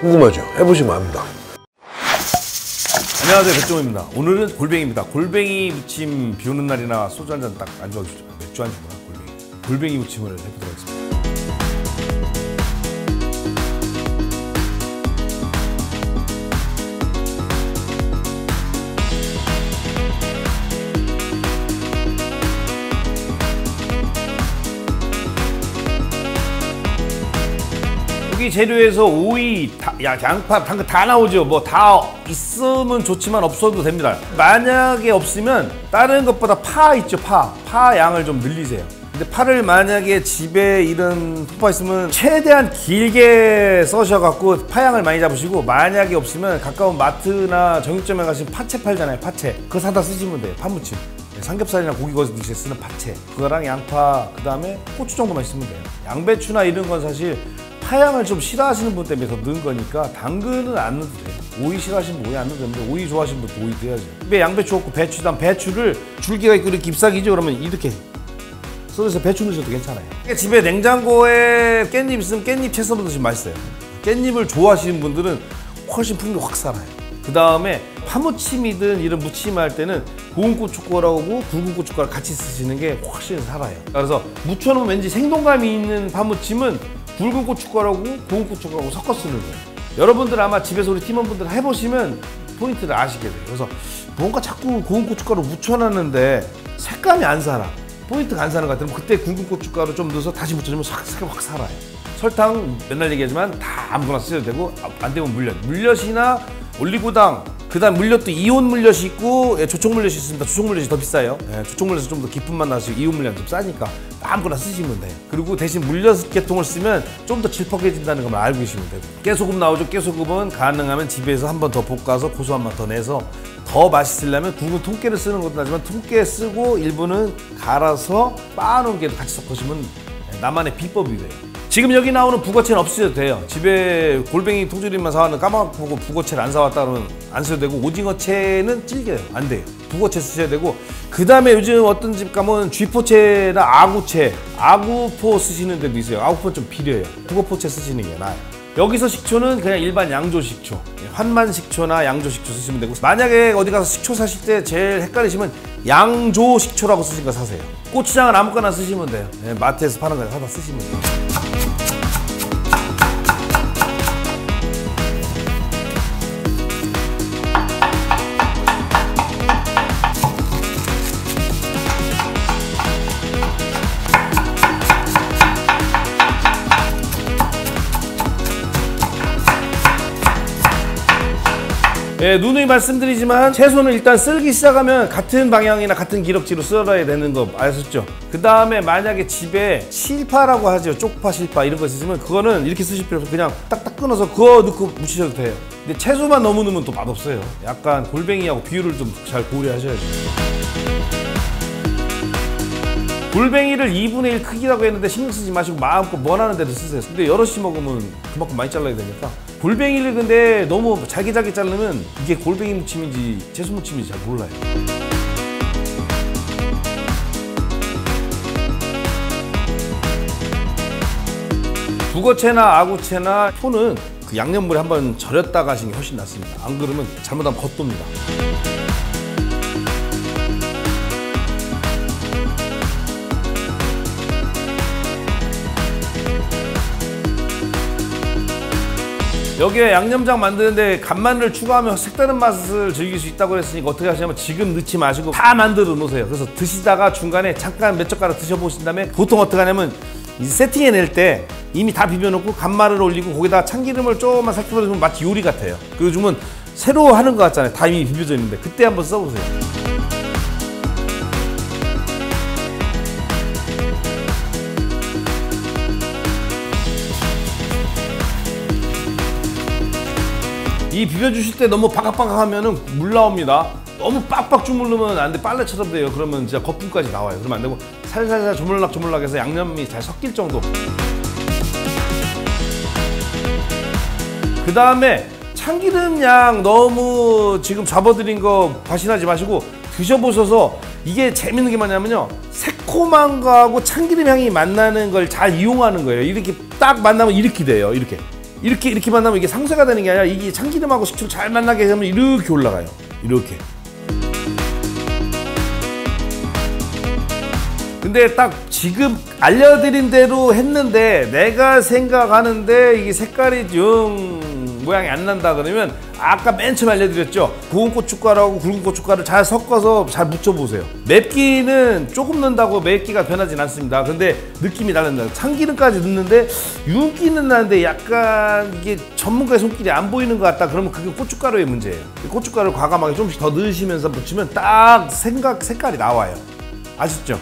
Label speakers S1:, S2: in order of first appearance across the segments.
S1: 궁금하죠? 해보시면 압니다.
S2: 안녕하세요, 백종원입니다. 오늘은 골뱅이입니다. 골뱅이 무침 비 오는 날이나 소주 한 잔 딱 안주하시죠. 맥주 안주구나, 골뱅이. 골뱅이 무침을 해보도록 하겠습니다. 여기 재료에서 오이, 양파, 당근 다 나오죠. 뭐 다 있으면 좋지만 없어도 됩니다. 만약에 없으면 다른 것보다 파 있죠, 파 양을 좀 늘리세요. 근데 파를 만약에 집에 이런 파 있으면 최대한 길게 써셔갖고 파양을 많이 잡으시고, 만약에 없으면 가까운 마트나 정육점에 가시면 파채 팔잖아요, 파채. 그거 사다 쓰시면 돼요, 파무침. 삼겹살이나 고기 구워서 드실 때 쓰는 파채, 그거랑 양파, 그 다음에 고추 정도만 있으면 돼요. 양배추나 이런 건 사실 파향을 좀 싫어하시는 분 때문에 더 넣은 거니까 당근은 안 넣어도 돼요. 오이 싫어하시는 분 오이 안 넣어도 되는데, 오이 좋아하시는 분 오이 넣어야죠. 집에 양배추 없고 배추, 다음 배추를 줄기가 있고 이렇게 잎사귀죠. 그러면 이렇게 썰어서 배추 넣으셔도 괜찮아요. 집에 냉장고에 깻잎 있으면 깻잎 채 썰어 드시면 맛있어요. 깻잎을 좋아하시는 분들은 훨씬 풍미 확 살아요. 그 다음에 파무침이든 이런 무침 할 때는 고운 고춧가루하고 굵은 고춧가루 같이 쓰시는 게 훨씬 살아요. 그래서 무쳐놓으면 왠지 생동감이 있는 파무침은 굵은 고춧가루하고 고운 고춧가루하고 섞어 쓰는 거예요. 여러분들 아마 집에서 우리 팀원분들 해보시면 포인트를 아시게 돼요. 그래서 뭔가 자꾸 고운 고춧가루 묻혀놨는데 색감이 안 살아, 포인트가 안 사는 것 같으면 그때 굵은 고춧가루 좀 넣어서 다시 묻혀주면 색감이 확 살아요. 설탕 맨날 얘기하지만 다 아무거나 쓰셔도 되고, 안 되면 물엿이나 올리고당, 그 다음 물엿도 이온 물엿이 있고 조청 물엿이 있습니다. 조청 물엿이 더 비싸요. 조청 물엿이 좀 더 깊은 맛 나시고 이온 물엿 좀 싸니까 아무거나 쓰시면 돼요. 그리고 대신 물엿 계통을 쓰면 좀 더 질퍽해진다는 것만 알고 계시면 되고, 깨소금 나오죠. 깨소금은 가능하면 집에서 한 번 더 볶아서 고소한 맛 더 내서 더 맛있으려면 굵은 통깨를 쓰는 것도 나지만 통깨 쓰고 일부는 갈아서 빻아놓은 게도 같이 섞으시면 나만의 비법이 돼요. 지금 여기 나오는 북어채는 없으셔도 돼요. 집에 골뱅이 통조림만 사왔는 까먹고 북어채를 안 사왔다 그러면 안 써도 되고, 오징어채는 질겨요, 안 돼요. 북어채 쓰셔야 되고, 그 다음에 요즘 어떤 집 가면 쥐포채나 아구채, 아구포 쓰시는 데도 있어요. 아구포는 좀 비려요. 북어포채 쓰시는 게 나아요. 여기서 식초는 그냥 일반 양조식초, 환만식초나 양조식초 쓰시면 되고, 만약에 어디 가서 식초 사실 때 제일 헷갈리시면 양조식초라고 쓰신 거 사세요. 고추장은 아무거나 쓰시면 돼요. 마트에서 파는 거 사다 쓰시면 돼요. 누누이 말씀드리지만 채소는 일단 썰기 시작하면 같은 방향이나 같은 기럭지로 썰어야 되는 거 아셨죠? 그 다음에 만약에 집에 실파라고 하죠. 쪽파, 실파 이런 거 있으시면 그거는 이렇게 쓰실 필요 없어요. 그냥 딱딱 끊어서 그거 넣고 무치셔도 돼요. 근데 채소만 너무 넣으면 또 맛없어요. 약간 골뱅이하고 비율을 좀 잘 고려하셔야죠. 골뱅이를 2분의 1 크기라고 했는데 신경 쓰지 마시고 마음껏 원하는 대로 쓰세요. 근데 여럿이 먹으면 그만큼 많이 잘라야 되니까. 골뱅이를 근데 너무 잘게 자르면 이게 골뱅이 무침인지 채소 무침인지 잘 몰라요. 북어채나 아구채나 포는 그 양념물에 한번 절였다가 하시는 게 훨씬 낫습니다. 안 그러면 잘못하면 겉돕니다. 여기에 양념장 만드는데 간마늘을 추가하면 색다른 맛을 즐길 수 있다고 했으니까 어떻게 하시냐면 지금 넣지 마시고 다 만들어 놓으세요. 그래서 드시다가 중간에 잠깐 몇 젓가락 드셔보신 다음에, 보통 어떻게 하냐면 세팅해 낼 때 이미 다 비벼놓고 간마늘을 올리고 거기다 참기름을 조금만 살펴보면 마치 요리 같아요. 그리고 요즘은 새로 하는 것 같잖아요. 다 이미 비벼져 있는데 그때 한번 써보세요. 이 비벼주실 때 너무 바삭바삭 하면은 물 나옵니다. 너무 빡빡 주물르면 안 돼. 빨래처럼 돼요. 그러면 진짜 거품까지 나와요. 그러면 안 되고 살살살 조물락조물락 해서 양념이 잘 섞일 정도. 그 다음에 참기름 양 너무 지금 잡아드린 거 과신하지 마시고 드셔보셔서, 이게 재밌는 게 뭐냐면요, 새콤한 거하고 참기름 향이 만나는 걸 잘 이용하는 거예요. 이렇게 딱 딱 만나면 이렇게 돼요. 이렇게 만나면 이게 상쇄가 되는 게 아니라 이게 참기름하고 식초를 잘 만나게 하면 이렇게 올라가요. 이렇게. 근데 딱 지금 알려드린 대로 했는데 내가 생각하는데 이게 색깔이 좀 모양이 안 난다 그러면 아까 맨 처음 알려드렸죠. 구운 고춧가루하고 굵은 고춧가루 잘 섞어서 잘 묻혀보세요. 맵기는 조금 넣는다고 맵기가 변하진 않습니다. 근데 느낌이 다릅니다. 참기름까지 넣는데 윤기는 나는데 약간 이게 전문가의 손길이 안 보이는 것 같다 그러면 그게 고춧가루의 문제예요. 고춧가루를 과감하게 조금씩 더 넣으시면서 묻히면 딱 색깔이 나와요. 아시죠?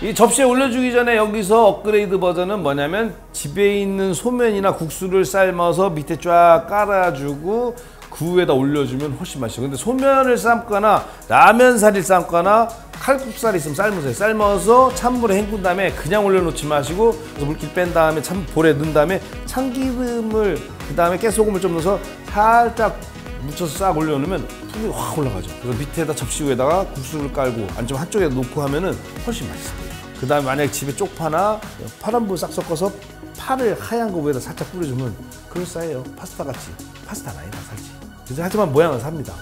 S2: 이 접시에 올려주기 전에 여기서 업그레이드 버전은 뭐냐면 집에 있는 소면이나 국수를 삶아서 밑에 쫙 깔아주고 그 위에다 올려주면 훨씬 맛있어요. 근데 소면을 삶거나 라면사리를 삶거나 칼국수살이 있으면 삶으세요. 삶아서 찬물에 헹군 다음에 그냥 올려놓지 마시고 물기 뺀 다음에 볼에 넣은 다음에 참기름을 그 다음에 깨소금을 좀 넣어서 살짝 묻혀서 싹 올려놓으면 풍이 확 올라가죠. 그래서 밑에다 접시 위에다가 국수를 깔고 아니면 한쪽에 놓고 하면은 훨씬 맛있어요. 그 다음에 만약에 집에 쪽파나 파란불 싹 섞어서 파를 하얀 거 위에다 살짝 뿌려주면 그럴싸해요. 파스타 같이. 파스타는 아니다 살지. 그래서 하지만 모양은 삽니다.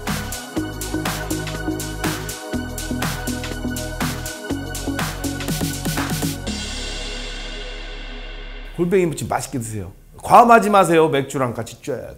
S2: 골뱅이 무침 맛있게 드세요. 과음하지 마세요. 맥주랑 같이 쫙.